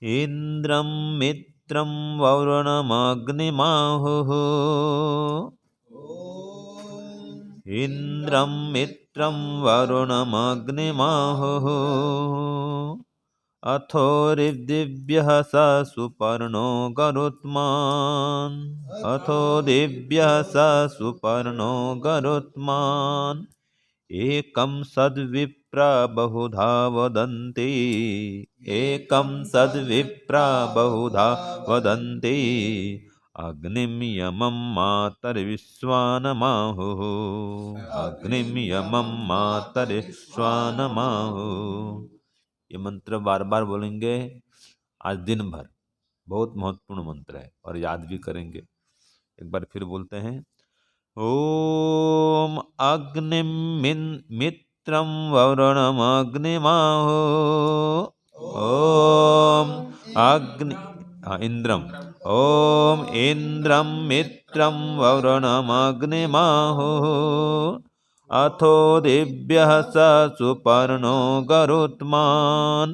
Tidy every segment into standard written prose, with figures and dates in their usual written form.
इंद्रं मित्रं वरुणमग्निमाहुः इंद्रं मित्रं वरुणमग्निमाहुः अथो ऋद्दिव्यः स सुपर्णो गरुत्मान् अथो दिव्यः स सुपर्णो गरुत्मान् एकं सद्विप्रा बहुधा वदन्ति एकं सद्विप्रा बहुधा वदन्ति अग्निं यमं मातर्विश्वानमाहुः अग्निं यमं मातर्विश्वानमाहुः। ये मंत्र बार बार बोलेंगे आज दिन भर। बहुत महत्वपूर्ण मंत्र है और याद भी करेंगे। एक बार फिर बोलते हैं। ओम अग्निं मित्रं वरुणमग्निमाहो ओम अग्नि इंद्रम ओम इंद्रं मित्रं वरुणमग्निमाहो अथो दिव्यः स सुपर्णो गरुत्मान्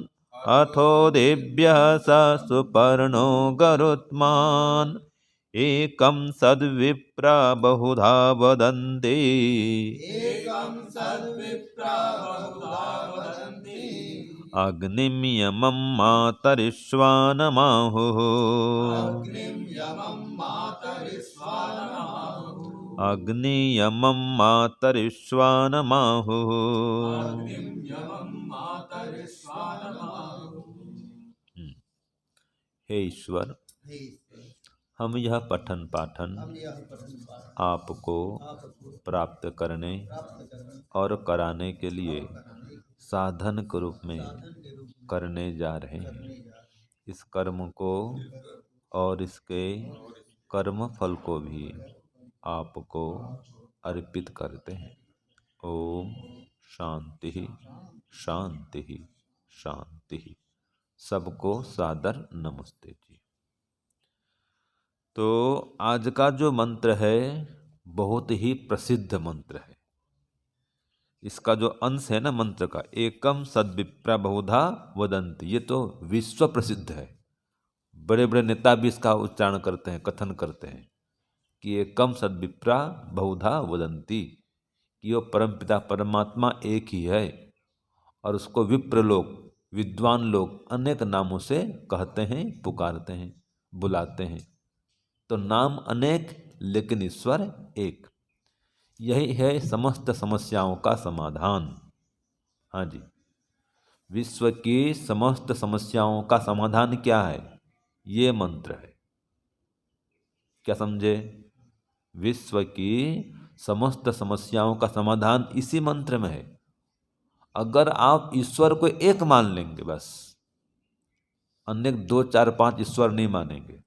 अथो दिव्यः स सुपर्णो गरुत्मान् एकं सद्विप्रा बहुधा वदन्ति अग्निं यमं मातरिश्वानमाहुः अग्नियमं मातरिश्वानमाहुः। हे ईश्वर, हम यह पठन पाठन आपको प्राप्त करने और कराने के लिए साधन के रूप में करने जा रहे हैं। इस कर्म को और इसके कर्म फल को भी आपको अर्पित करते हैं। ओम शांति शांति शांति। सबको सादर नमस्ते जी। तो आज का जो मंत्र है बहुत ही प्रसिद्ध मंत्र है। इसका जो अंश है ना मंत्र का, एकम सद्विप्रा बहुधा वदन्ति, ये तो विश्व प्रसिद्ध है। बड़े बड़े नेता भी इसका उच्चारण करते हैं, कथन करते हैं कि एकम सद्विप्रा बहुधा वदन्ति, कि वो परमपिता परमात्मा एक ही है और उसको विप्र लोग, विद्वान लोग अनेक नामों से कहते हैं, पुकारते हैं, बुलाते हैं। तो नाम अनेक लेकिन ईश्वर एक। यही है समस्त समस्याओं का समाधान। हाँ जी, विश्व की समस्त समस्याओं का समाधान क्या है? ये मंत्र है। क्या समझे? विश्व की समस्त समस्याओं का समाधान इसी मंत्र में है। अगर आप ईश्वर को एक मान लेंगे, बस अनेक 2, 4, 5 ईश्वर नहीं मानेंगे।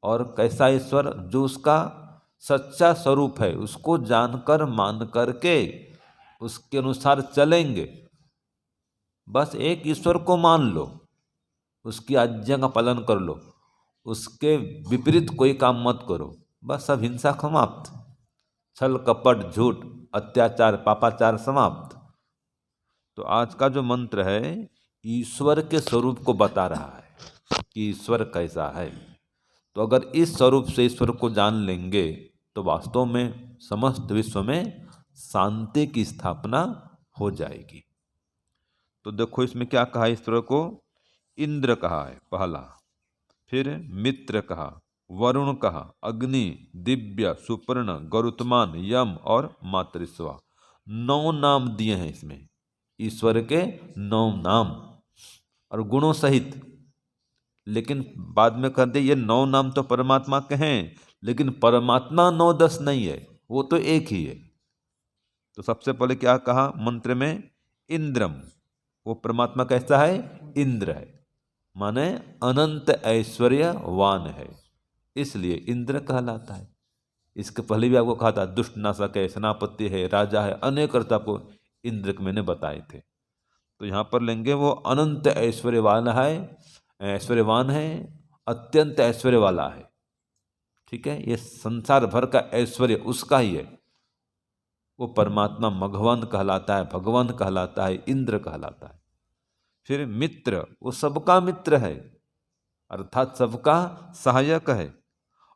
और कैसा ईश्वर? जो उसका सच्चा स्वरूप है, उसको जानकर मान करके उसके अनुसार चलेंगे। बस एक ईश्वर को मान लो, उसकी आज्ञा का पालन कर लो, उसके विपरीत कोई काम मत करो, बस सब हिंसा समाप्त, छल कपट झूठ अत्याचार पापाचार समाप्त। तो आज का जो मंत्र है ईश्वर के स्वरूप को बता रहा है कि ईश्वर कैसा है। तो अगर इस स्वरूप से ईश्वर को जान लेंगे तो वास्तव में समस्त विश्व में शांति की स्थापना हो जाएगी। तो देखो इसमें क्या कहा, ईश्वर को इंद्र कहा है पहला, फिर मित्र कहा, वरुण कहा, अग्नि, दिव्य, सुपर्ण, गरुत्मान, यम और मातृस्वा। 9 नाम दिए हैं इसमें, ईश्वर के 9 नाम और गुणों सहित। लेकिन बाद में कहते ये 9 नाम तो परमात्मा के हैं, लेकिन परमात्मा 9-10 नहीं है, वो तो एक ही है। तो सबसे पहले क्या कहा मंत्र में? इंद्रम। वो परमात्मा कैसा है? इंद्र है, माने अनंत ऐश्वर्यवान है, इसलिए इंद्र कहलाता है। इसके पहले भी आपको कहा था दुष्ट नाशक है, सेनापति है, राजा है, अनेक अर्थ आपको इंद्र के मैंने बताए थे। तो यहाँ पर लेंगे वो अनंत ऐश्वर्यवान है, ऐश्वर्यवान है, अत्यंत ऐश्वर्य वाला है। ठीक है, ये संसार भर का ऐश्वर्य उसका ही है। वो परमात्मा भगवान कहलाता है, भगवान कहलाता है, इंद्र कहलाता है। फिर मित्र, वो सबका मित्र है, अर्थात सबका सहायक है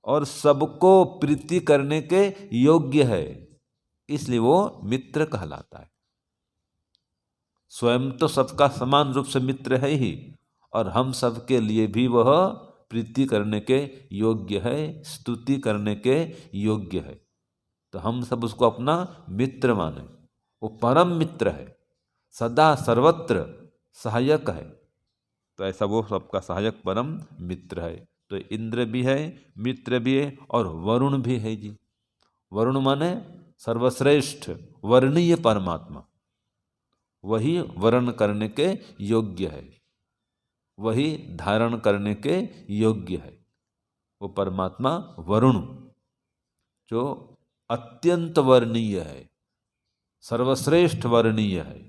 और सबको प्रीति करने के योग्य है, इसलिए वो मित्र कहलाता है। स्वयं तो सबका समान रूप से मित्र है ही, और हम सबके लिए भी वह प्रीति करने के योग्य है, स्तुति करने के योग्य है। तो हम सब उसको अपना मित्र माने। वो परम मित्र है, सदा सर्वत्र सहायक है। तो ऐसा वो सबका सहायक परम मित्र है। तो इंद्र भी है, मित्र भी है, और वरुण भी है जी। वरुण माने सर्वश्रेष्ठ वर्णीय परमात्मा, वही वर्ण करने के योग्य है, वही धारण करने के योग्य है। वो परमात्मा वरुण जो अत्यंत वर्णीय है, सर्वश्रेष्ठ वर्णीय है,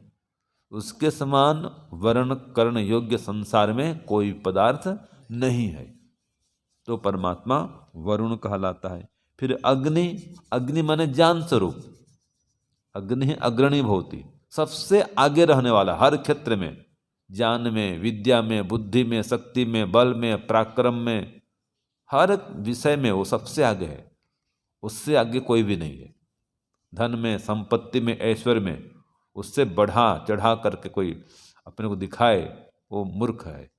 उसके समान वर्ण करण योग्य संसार में कोई पदार्थ नहीं है। तो परमात्मा वरुण कहलाता है। फिर अग्नि, अग्नि माने ज्ञान स्वरूप। अग्नि है अग्रणी भवति, सबसे आगे रहने वाला, हर क्षेत्र में, ज्ञान में, विद्या में, बुद्धि में, शक्ति में, बल में, पराक्रम में, हर विषय में वो सबसे आगे है। उससे आगे कोई भी नहीं है। धन में, संपत्ति में, ऐश्वर्य में उससे बढ़ा चढ़ा करके कोई अपने को दिखाए, वो मूर्ख है।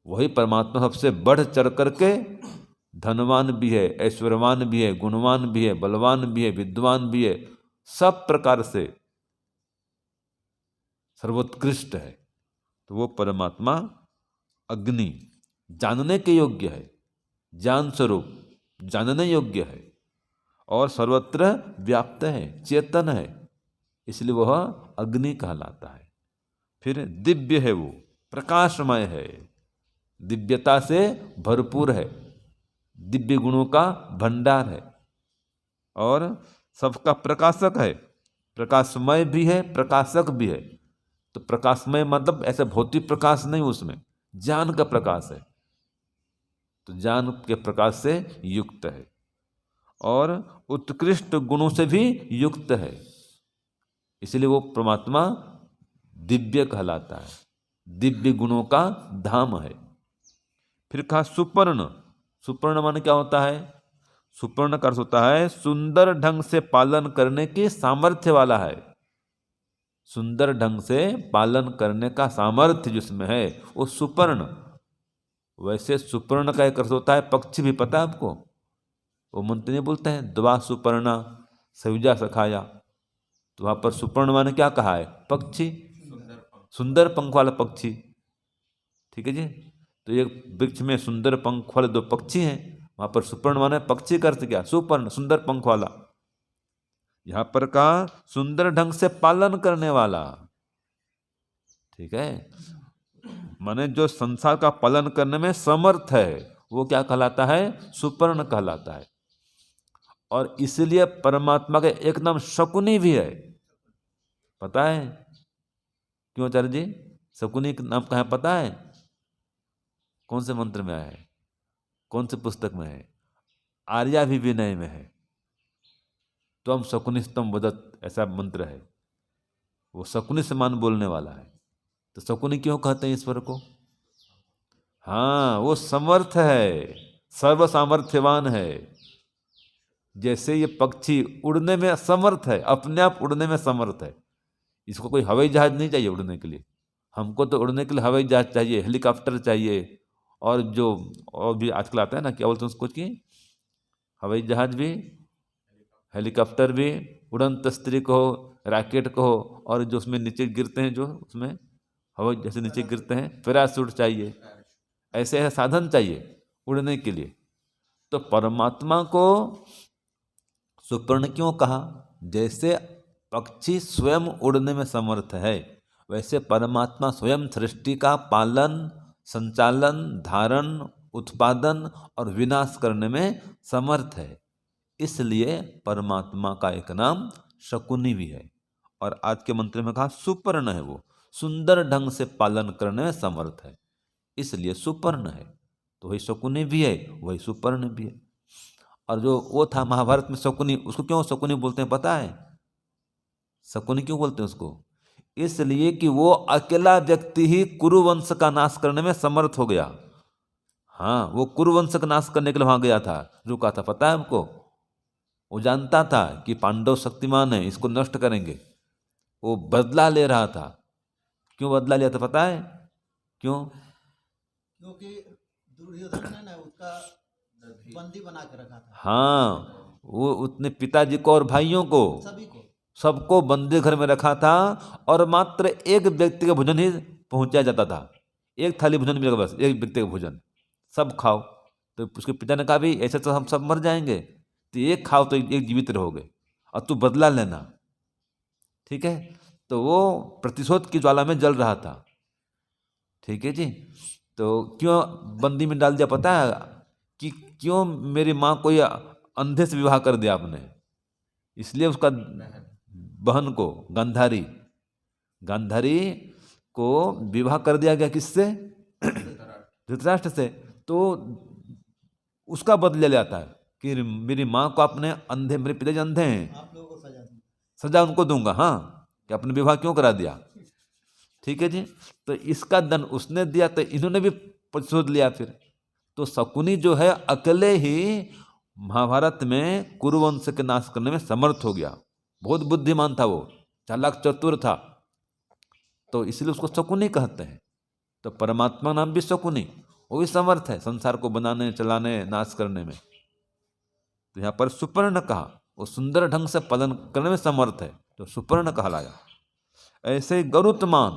वही परमात्मा सबसे बढ़ चढ़ करके धनवान भी है, ऐश्वर्यवान भी है, गुणवान भी है, बलवान भी है, विद्वान भी है, सब प्रकार से सर्वोत्कृष्ट है। तो वो परमात्मा अग्नि जानने के योग्य है, ज्ञान स्वरूप, जानने योग्य है, और सर्वत्र व्याप्त है, चेतन है, इसलिए वह अग्नि कहलाता है। फिर दिव्य है, वो प्रकाशमय है, दिव्यता से भरपूर है, दिव्य गुणों का भंडार है, और सबका प्रकाशक है। प्रकाशमय भी है, प्रकाशक भी है। तो प्रकाशमय मतलब ऐसे भौतिक प्रकाश नहीं, उसमें ज्ञान का प्रकाश है, तो ज्ञान के प्रकाश से युक्त है, और उत्कृष्ट गुणों से भी युक्त है, इसलिए वो परमात्मा दिव्य कहलाता है, दिव्य गुणों का धाम है। फिर कहा सुपर्ण। सुपर्ण माने क्या होता है? सुपर्ण का अर्थ होता है सुंदर ढंग से पालन करने की सामर्थ्य वाला है। सुंदर ढंग से पालन करने का सामर्थ्य जिसमें है वो सुपर्ण। वैसे सुपर्ण का एक अर्थ होता है पक्षी भी, पता है आपको? वो मंत्र नहीं बोलते हैं द्वा सुपर्णा सयुजा सखाया, तो वहां पर सुपर्ण माने क्या कहा है? पक्षी, सुंदर पंख वाला पक्षी। ठीक है जी। तो एक वृक्ष में सुंदर पंख वाले दो पक्षी हैं, वहां पर सुपर्ण माने पक्षी का अर्थ क्या? सुपर्ण, सुंदर पंख वाला। यहां पर कहा सुंदर ढंग से पालन करने वाला। ठीक है, माने जो संसार का पालन करने में समर्थ है वो क्या कहलाता है? सुपर्ण कहलाता है। और इसलिए परमात्मा का एक नाम शकुनी भी है। पता है क्यों आचार्य जी? शकुनी का नाम कहाँ पता है? कौन से मंत्र में आया है? कौन से पुस्तक में है? आर्याभिविनय में है। तो हम शकुनिस्तम वदत, ऐसा मंत्र है, वो शकुनी समान बोलने वाला है। तो शकुनी क्यों कहते हैं ईश्वर को? हाँ, वो समर्थ है, सर्व सामर्थ्यवान है। जैसे ये पक्षी उड़ने में समर्थ है, अपने आप उड़ने में समर्थ है, इसको कोई हवाई जहाज नहीं चाहिए उड़ने के लिए। हमको तो उड़ने के लिए हवाई जहाज चाहिए, हेलीकॉप्टर चाहिए, और जो और भी आजकल आता है ना, क्या बोलते हैं उसको, कि हवाई जहाज भी, हेलीकॉप्टर भी, उड़न तस्त्री को हो, रॉकेट को हो, और जो उसमें नीचे गिरते हैं, जो उसमें हवाई जैसे नीचे गिरते हैं, पैराशूट चाहिए, ऐसे ऐसे साधन चाहिए उड़ने के लिए। तो परमात्मा को सुपर्ण क्यों कहा? जैसे पक्षी स्वयं उड़ने में समर्थ है, वैसे परमात्मा स्वयं सृष्टि का पालन, संचालन, धारण, उत्पादन और विनाश करने में समर्थ है। इसलिए परमात्मा का एक नाम शकुनी भी है। और आज के मंत्र में कहा सुपर्ण है, वो सुंदर ढंग से पालन करने में समर्थ है, इसलिए सुपर्ण है। तो वही शकुनी भी है, वही सुपर्ण भी है। और जो वो था महाभारत में शकुनी, उसको क्यों शकुनी बोलते हैं पता है? शकुनी क्यों बोलते हैं उसको? इसलिए कि वो अकेला व्यक्ति ही कुरु वंश का नाश करने में समर्थ हो गया। हाँ, वो कुरुवंश का नाश करने के लिए वहां गया था। रुका था, पता है हमको। वो जानता था कि पांडव शक्तिमान है, इसको नष्ट करेंगे। वो बदला ले रहा था। क्यों बदला लिया था पता है? क्यों? क्योंकि दुर्योधन ने ना उसका बंदी बना के रखा था, हाँ, वो उतने पिताजी को और भाइयों को, सभी को। सबको बंदी घर में रखा था, और मात्र एक व्यक्ति का भोजन ही पहुंचाया जाता था। एक थाली भोजन मिलेगा, बस एक व्यक्ति का भोजन, सब खाओ। तो उसके पिता ने कहा भी ऐसे तो हम सब मर जाएंगे, तो एक खाओ तो एक जीवित रहोगे, और तू बदला लेना। ठीक है, तो वो प्रतिशोध की ज्वाला में जल रहा था। ठीक है जी। तो क्यों बंदी में डाल दिया पता है? कि क्यों मेरी माँ को या अंधे से विवाह कर दिया आपने, इसलिए उसका बहन को गांधारी, गांधारी को विवाह कर दिया गया किससे? धृतराष्ट्र से। तो उसका बदले लेता है कि मेरी माँ को आपने अंधे, मेरे पिताजी अंधे हैं, आप लोगों को सजा दी, सजा उनको दूंगा। हाँ, कि आपने विवाह क्यों करा दिया। ठीक है जी। तो इसका दंड उसने दिया, तो इन्होंने भी प्रतिशोध लिया फिर। तो शकुनी जो है अकेले ही महाभारत में कुरुवंश के नाश करने में समर्थ हो गया। बहुत बुद्धिमान था वो, चालाक चतुर था, तो इसलिए उसको शकुनी कहते हैं। तो परमात्मा नाम भी शकुनी, वो भी समर्थ है संसार को बनाने, चलाने, नाश करने में। तो यहाँ पर सुपर्ण कहा, वो सुंदर ढंग से पालन करने में समर्थ है, तो सुपर्ण कहलाया। ऐसे गरुत्मान,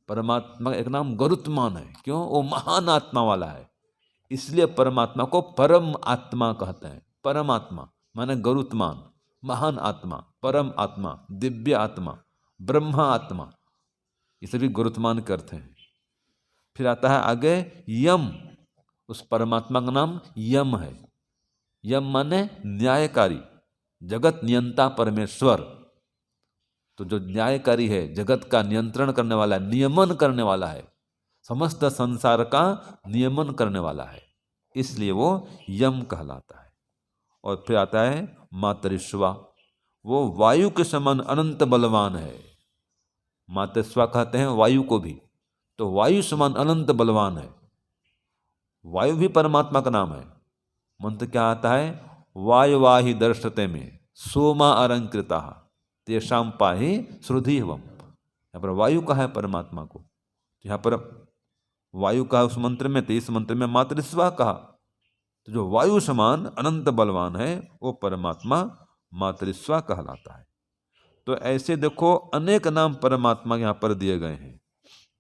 परमात्मा का एक नाम गरुत्मान है। क्यों? वो महान आत्मा वाला है, इसलिए परमात्मा को परम आत्मा कहते हैं। परमात्मा माने गरुत्मान, महान आत्मा, परम आत्मा, दिव्य आत्मा, ब्रह्मा आत्मा, ये सभी गरुत्मान के अर्थ हैं। फिर आता है आगे यम, उस परमात्मा का नाम यम है। यम माने न्यायकारी, जगत नियंता परमेश्वर। तो जो न्यायकारी है, जगत का नियंत्रण करने वाला है, नियमन करने वाला है, समस्त संसार का नियमन करने वाला है, इसलिए वो यम कहलाता है। और फिर आता है मातरिश्वा, वो वायु के समान अनंत बलवान है। मातरिश्वा कहते हैं वायु को भी, तो वायु समान अनंत बलवान है। वायु भी परमात्मा का नाम है। मंत्र क्या आता है? वायुवाही दर्शते में सोमा अलंकृता तेषाम पाहि श्रुधिवम। यहाँ पर वायु कहा है परमात्मा को, यहाँ पर वायु कहा उस मंत्र में, तो इस मंत्र में मातृस्वा कहा। तो जो वायु समान अनंत बलवान है वो परमात्मा मातृस्वा कहलाता है। तो ऐसे देखो अनेक नाम परमात्मा यहाँ पर दिए गए हैं।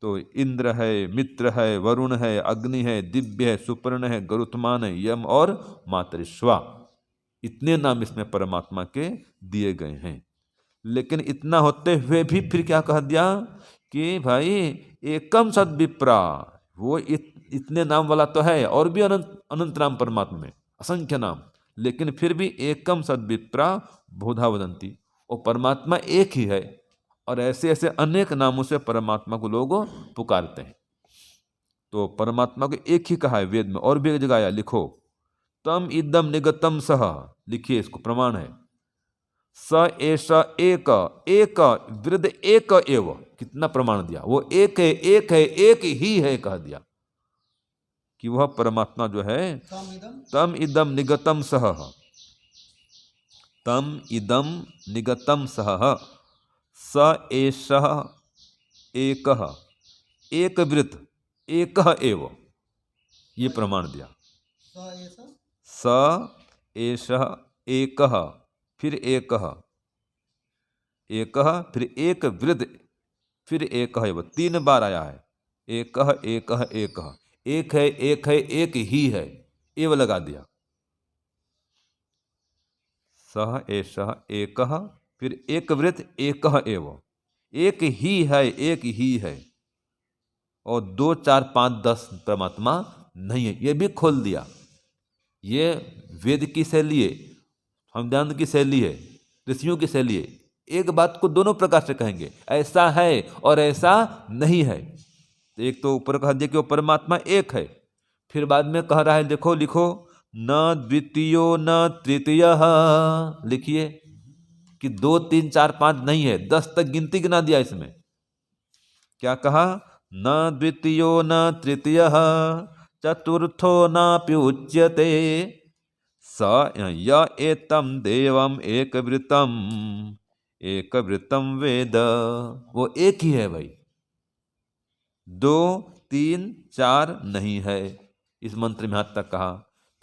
तो इंद्र है, मित्र है, वरुण है, अग्नि है, दिव्य है, सुपर्ण है, गरुत्मान है, यम और मातृश्वा, इतने नाम इसमें परमात्मा के दिए गए हैं। लेकिन इतना होते हुए भी फिर क्या कह दिया कि भाई एकम सद विप्रा, वो इतने नाम वाला तो है, और भी अनंत अनंत नाम परमात्मा में, असंख्य नाम, लेकिन फिर भी एकम सद विप्रा बहुधा वदंती, वो परमात्मा एक ही है, और ऐसे ऐसे अनेक नामों से परमात्मा को लोग पुकारते हैं। तो परमात्मा को एक ही कहा है वेद में, और भी एक जगह आया, लिखो तम इदम निगतम सह, लिखिए इसको, प्रमाण है। स एष एक, एक वृद्ध एक एव, कितना प्रमाण दिया, वो एक है, एक है, एक ही है, कह दिया कि वह परमात्मा जो है तम इदम निगतम सह, तम इदम निगतम सह, स एष एक, एक वृत्त एक एव, ये प्रमाण दिया। स एष एक, फिर एक, एक फिर एक वृद्ध, फिर एक है, वो 3 बार आया है। एक एक एक, एक है, एक है, एक ही है, एव लगा दिया। सह एष एक, फिर एक वृत्त एक एव, एक ही है, एक ही है, और 2 4 5 10 परमात्मा नहीं है, ये भी खोल दिया। ये वेद की शैली है, संविधान की शैली है, ऋषियों की शैली है। एक बात को दोनों प्रकार से कहेंगे, ऐसा है और ऐसा नहीं है। तो एक तो ऊपर कह दिया कि वो परमात्मा एक है, फिर बाद में कह रहा है, देखो लिखो, न द्वितीयो न तृतीय, लिखिए कि 2 3 4 5 नहीं है, 10 तक गिनती गिना दिया इसमें। क्या कहा? न द्वितीयो न तृतीय चतुर्थो नापि उच्यते स य एतं देवम एकवृत्तम वेद। वो एक ही है भाई, 2, 3, 4 नहीं है। इस मंत्र में हाथ तक कहा।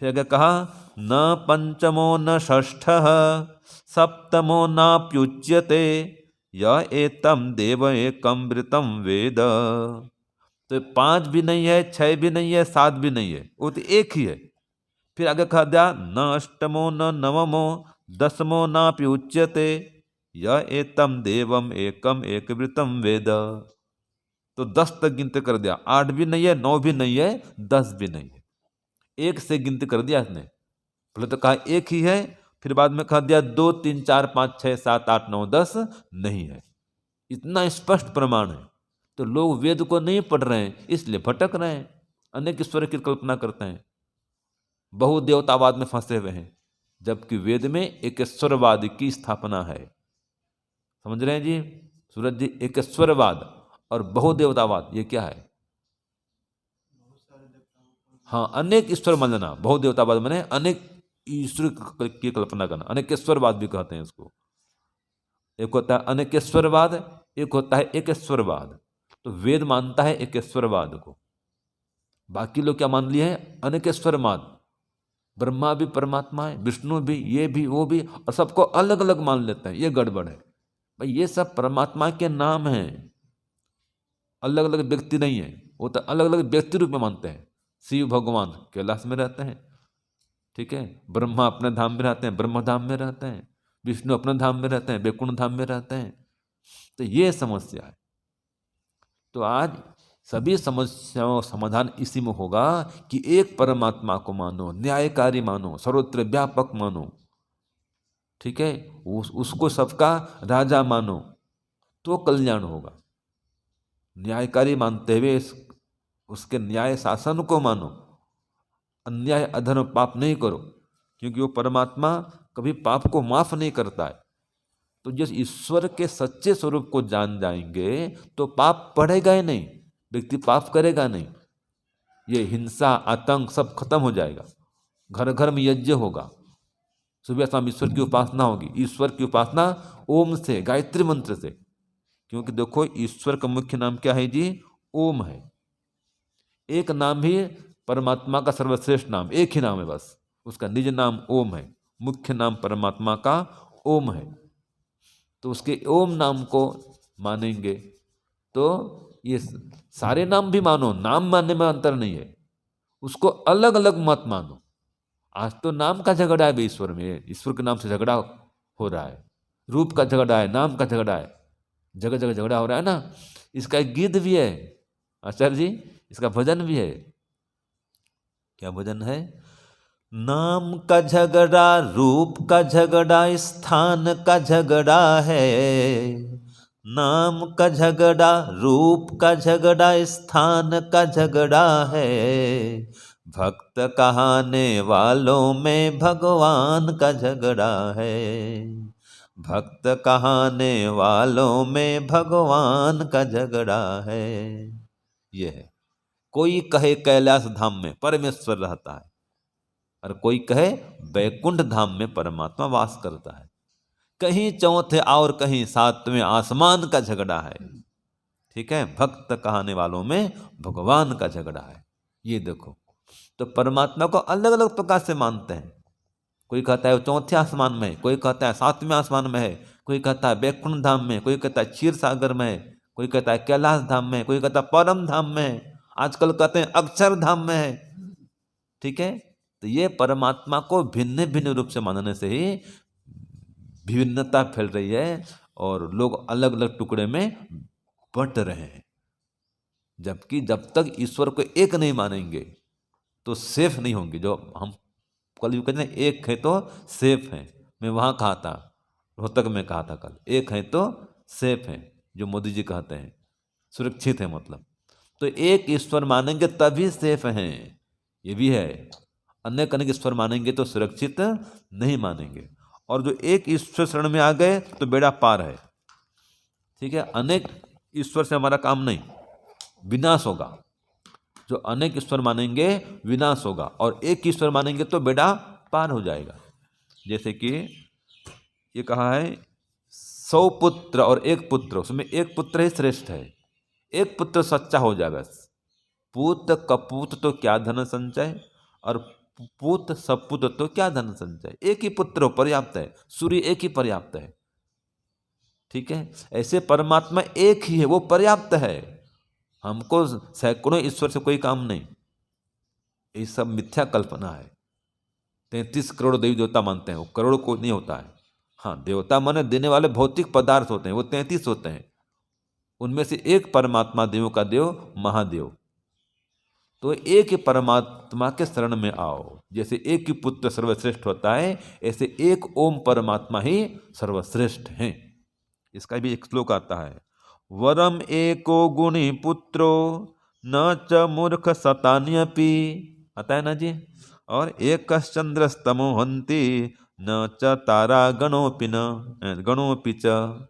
फिर अगर कहा न पंचमो न षष्ठः सप्तमो नाप्युच्यते य एतं देव एकमृतं वेद। तो 5 भी नहीं है, 6 भी नहीं है, 7 भी नहीं है, वो तो एक ही है। फिर आगे कहा दिया न अष्टमो न नवमो दसमो नापि उच्यते य एतं देवम एकम एकवृतम वेद। तो 10 तक गिनती कर दिया, 8 भी नहीं है, 9 भी नहीं है, 10 भी नहीं है, एक से गिनती कर दिया इसने। पहले तो कहा एक ही है, फिर बाद में कहा दिया 2, 3, 4, 5, 6, 7, 8, 9, 10 नहीं है। इतना स्पष्ट प्रमाण है। तो लोग वेद को नहीं पढ़ रहे हैं, इसलिए भटक रहे हैं, अनेक ईश्वर की कल्पना करते हैं, बहुदेवतावाद में फंसे हुए हैं, जबकि वेद में एकेश्वरवाद की स्थापना है। समझ रहे हैं जी सूरज जी? एकेश्वरवाद और बहुदेवतावाद ये क्या है? हाँ, अनेक ईश्वर मानना। बहुदेवतावाद माने अनेक ईश्वर की कल्पना करना, अनेकेश्वरवाद भी कहते हैं इसको। एक होता है अनेकेश्वरवाद, एक होता है एकेश्वरवाद। तो वेद मानता है एकेश्वरवाद को, बाकी लोग क्या मान लिए हैं? अनेकेश्वरवाद। ब्रह्मा भी परमात्मा है, विष्णु भी, ये भी, वो भी, और सबको अलग अलग मान लेते हैं। ये गड़बड़ है भाई। ये सब परमात्मा के नाम हैं, अलग अलग व्यक्ति नहीं है। वो तो अलग अलग व्यक्ति रूप में मानते हैं। शिव भगवान कैलाश में रहते हैं, ठीक है, ब्रह्मा अपने धाम में रहते हैं, ब्रह्म धाम में रहते हैं, विष्णु अपने धाम में रहते हैं, वैकुंठ धाम में रहते हैं। तो ये समस्या है। तो आज सभी समस्याओं समाधान इसी में होगा कि एक परमात्मा को मानो, न्यायकारी मानो, सर्वत्र व्यापक मानो, ठीक है, उसको सबका राजा मानो, तो कल्याण होगा। न्यायकारी मानते हुए उसके न्याय शासन को मानो, अन्याय अधर्म पाप नहीं करो, क्योंकि वो परमात्मा कभी पाप को माफ नहीं करता है। तो जिस ईश्वर के सच्चे स्वरूप को जान जाएंगे तो पाप बढ़ेगा ही नहीं, व्यक्ति पाप करेगा नहीं, ये हिंसा आतंक सब खत्म हो जाएगा। घर घर में यज्ञ होगा, सुबह शाम ईश्वर की उपासना होगी। ईश्वर की उपासना ओम से, गायत्री मंत्र से, क्योंकि देखो ईश्वर का मुख्य नाम क्या है जी? ओम है। एक नाम ही परमात्मा का सर्वश्रेष्ठ नाम, एक ही नाम है बस, उसका निज नाम ओम है। मुख्य नाम परमात्मा का ओम है। तो उसके ओम नाम को मानेंगे तो ये सारे नाम भी मानो, नाम मानने में अंतर नहीं है, उसको अलग अलग मत मानो। आज तो नाम का झगड़ा है ईश्वर में, ईश्वर के नाम से झगड़ा हो रहा है, रूप का झगड़ा है, नाम का झगड़ा है, जगह जगह झगड़ा हो रहा है ना। इसका एक गीत भी है आचार्य जी, इसका भजन भी है। क्या भजन है? नाम का झगड़ा, रूप का झगड़ा, स्थान का झगड़ा है। नाम का झगड़ा, रूप का झगड़ा, स्थान का झगड़ा है। भक्त कहाने वालों में भगवान का झगड़ा है। भक्त कहाने वालों में भगवान का झगड़ा है। ये है। कोई कहे कैलाश धाम में परमेश्वर रहता है, और कोई कहे वैकुंठ धाम में परमात्मा वास करता है। कहीं चौथे और कहीं सातवें आसमान का झगड़ा है, ठीक है। भक्त कहाने वालों में भगवान का झगड़ा है। ये देखो, तो परमात्मा को अलग अलग प्रकार से मानते हैं। कोई कहता है वो चौथे आसमान में है, कोई कहता है सातवें आसमान में है, कोई कहता है वैकुंठ धाम में, कोई कहता है क्षीर सागर में है, कोई कहता है कैलाश धाम में, कोई कहता है परम धाम में है, आजकल कहते हैं अक्षर धाम में है, ठीक है। तो ये परमात्मा को भिन्न भिन्न रूप से मानने से ही विभिन्नता फैल रही है, और लोग अलग अलग टुकड़े में बंट रहे हैं। जबकि जब तक ईश्वर को एक नहीं मानेंगे तो सेफ नहीं होंगे। जो हम कल भी कहते हैं एक है तो सेफ है, मैं वहाँ कहा था, रोहतक में कहा था कल, एक है तो सेफ है, जो मोदी जी कहते हैं सुरक्षित है मतलब। तो एक ईश्वर मानेंगे तभी सेफ हैं, ये भी है। अनेक अनेक ईश्वर मानेंगे तो सुरक्षित नहीं मानेंगे, और जो एक ईश्वर शरण में आ गए तो बेड़ा पार है, ठीक है। अनेक ईश्वर से हमारा काम नहीं, विनाश होगा। जो अनेक ईश्वर मानेंगे विनाश होगा, और एक ईश्वर मानेंगे तो बेड़ा पार हो जाएगा। जैसे कि ये कहा है 100 पुत्र और एक पुत्र, उसमें एक पुत्र ही श्रेष्ठ है। एक पुत्र सच्चा हो जाए बस। पूत कपूत तो क्या धन संचय, और पूत सपूत तो क्या धन संचय। एक ही पुत्र हो पर्याप्त है, सूर्य एक ही पर्याप्त है। ठीक है, ऐसे परमात्मा एक ही है, वो पर्याप्त है। हमको सैकड़ों ईश्वर से कोई काम नहीं, ये सब मिथ्या कल्पना है। 33 करोड़ देवी देवता मानते हैं, वो करोड़ को नहीं होता है। हाँ, देवता माने देने वाले भौतिक पदार्थ होते हैं, वो 33 होते हैं। उनमें से एक परमात्मा देवों का देव महादेव। तो एक ही परमात्मा के शरण में आओ। जैसे एक ही पुत्र सर्वश्रेष्ठ होता है, ऐसे एक ओम परमात्मा ही सर्वश्रेष्ठ हैं। इसका भी एक श्लोक आता है, वरम एको गुणी पुत्रो न च मूर्ख शतान्यपि। आता है ना जी। और एक चंद्रस्तमो हंति न च तारा गणोपि न गणोपि च।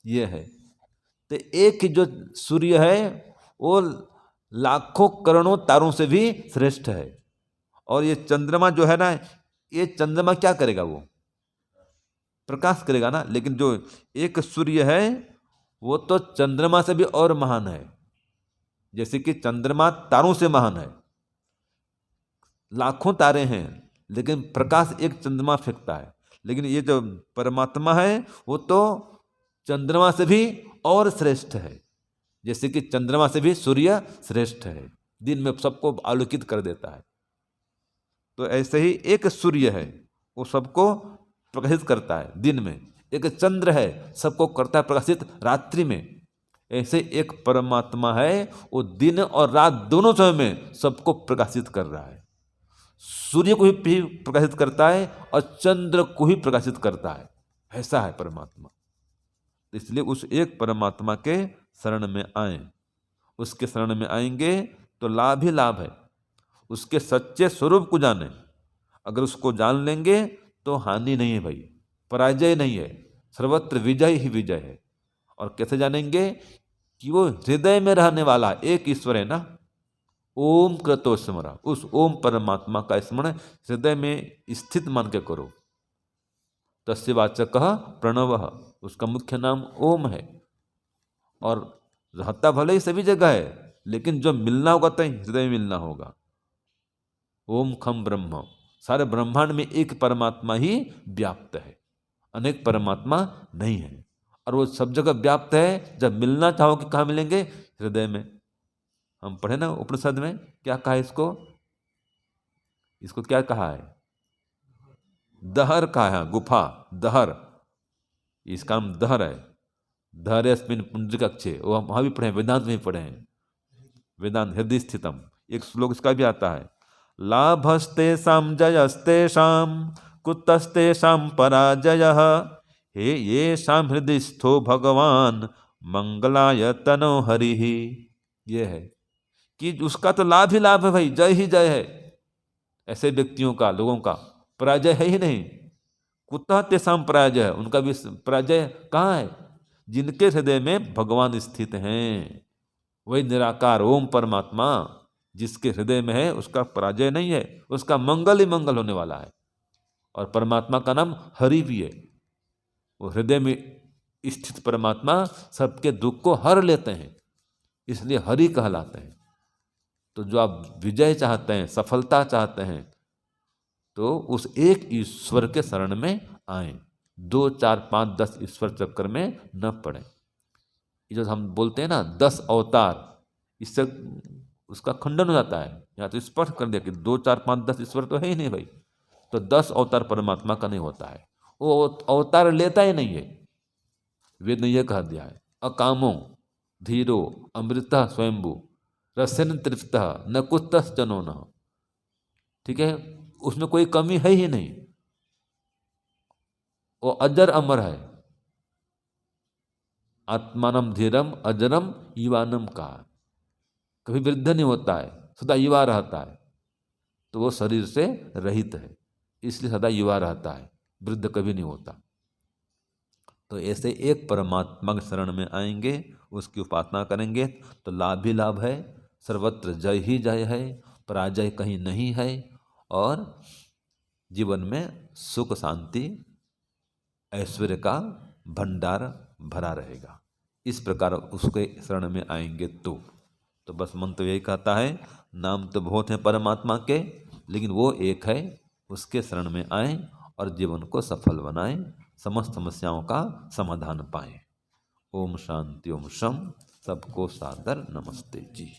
ये है। तो एक ही जो सूर्य है वो लाखों करोड़ों तारों से भी श्रेष्ठ है। और ये चंद्रमा जो है ना, ये चंद्रमा क्या करेगा, वो प्रकाश करेगा ना। लेकिन जो एक सूर्य है वो तो चंद्रमा से भी और महान है। जैसे कि चंद्रमा तारों से महान है, लाखों तारे हैं, लेकिन प्रकाश एक चंद्रमा फेंकता है। लेकिन ये जो परमात्मा है वो तो चंद्रमा से भी और श्रेष्ठ है। जैसे कि चंद्रमा से भी सूर्य श्रेष्ठ है, दिन में सबको आलोकित कर देता है। तो ऐसे ही एक सूर्य है, वो सबको प्रकाशित करता है दिन में। एक चंद्र है, सबको करता है प्रकाशित रात्रि में। ऐसे एक परमात्मा है, वो दिन और रात दोनों समय में सबको प्रकाशित कर रहा है। सूर्य को भी प्रकाशित करता है और चंद्र को ही प्रकाशित करता है। ऐसा है परमात्मा। इसलिए उस एक परमात्मा के शरण में आए। उसके शरण में आएंगे तो लाभ ही लाभ है। उसके सच्चे स्वरूप को जाने। अगर उसको जान लेंगे तो हानि नहीं है भाई, पराजय नहीं है, सर्वत्र विजय ही विजय है। और कैसे जानेंगे कि वो हृदय में रहने वाला एक ईश्वर है ना। ओम कृतो स्मरा, उस ओम परमात्मा का स्मरण हृदय में स्थित मान के करो। तस्य वाचक प्रणव, उसका मुख्य नाम ओम है। और रहता भले ही सभी जगह है, लेकिन जो मिलना होगा तो हृदय में मिलना होगा। ओम खम ब्रह्म, सारे ब्रह्मांड में एक परमात्मा ही व्याप्त है, अनेक परमात्मा नहीं है। और वो सब जगह व्याप्त है। जब मिलना चाहो कि कहाँ मिलेंगे, हृदय में। हम पढ़े ना उपनिषद में, क्या कहा है इसको, इसको क्या कहा है, दहर कहा है। गुफा दहर, इसका नाम दहर है। दहर अस्मिन् पुंडरीकाक्षे, वो हम वहाँ भी पढ़े हैं, वेदांत में भी पढ़े हैं। वेदांत हृदय स्थितम, एक श्लोक इसका भी आता है, लाभस्तेषां जयस्तेषां कुतस्तेषां पराजयः हे येषां हृदय स्थो भगवान मंगलाय तनो हरिः। ये है कि उसका तो लाभ ही लाभ है भाई, जय ही जय है। ऐसे व्यक्तियों का, लोगों का पराजय है ही नहीं। कुतः तेषां पराजय है, उनका भी पराजय कहाँ है, जिनके हृदय में भगवान स्थित हैं। वही निराकार ओम परमात्मा जिसके हृदय में है, उसका पराजय नहीं है, उसका मंगल ही मंगल होने वाला है। और परमात्मा का नाम हरि भी है। वो हृदय में स्थित परमात्मा सबके दुख को हर लेते हैं, इसलिए हरि कहलाते हैं। तो जो आप विजय चाहते हैं, सफलता चाहते हैं, तो उस एक ईश्वर के शरण में आए। 2, 4, 5, 10 ईश्वर चक्कर में न पड़े। ये जो हम बोलते हैं ना 10 अवतार, इससे उसका खंडन हो जाता है। यहाँ तो स्पष्ट कर दिया कि 2, 4, 5, 10 ईश्वर तो है ही नहीं भाई। तो 10 अवतार परमात्मा का नहीं होता है, वो अवतार लेता ही नहीं है। वेद ने यह कह दिया है, अकामो धीरो अमृतः स्वयंभू रसन तृप्तः न कुतश्चनो न। ठीक है, उसमें कोई कमी है ही नहीं। वो अजर अमर है। आत्मानम धीरम अजरम युवानम का, कभी वृद्ध नहीं होता है, सदा युवा रहता है। तो वो शरीर से रहित है, इसलिए सदा युवा रहता है, वृद्ध कभी नहीं होता। तो ऐसे एक परमात्मा के शरण में आएंगे, उसकी उपासना करेंगे तो लाभ ही लाभ है, सर्वत्र जय ही जय है, पराजय कहीं नहीं है, और जीवन में सुख शांति ऐश्वर्य का भंडार भरा रहेगा। इस प्रकार उसके शरण में आएंगे तो बस मंत्र यही कहता है, नाम तो बहुत हैं परमात्मा के, लेकिन वो एक है, उसके शरण में आएं और जीवन को सफल बनाएं, समस्त समस्याओं का समाधान पाएं। ओम शांति ओम शम। सबको सादर नमस्ते जी।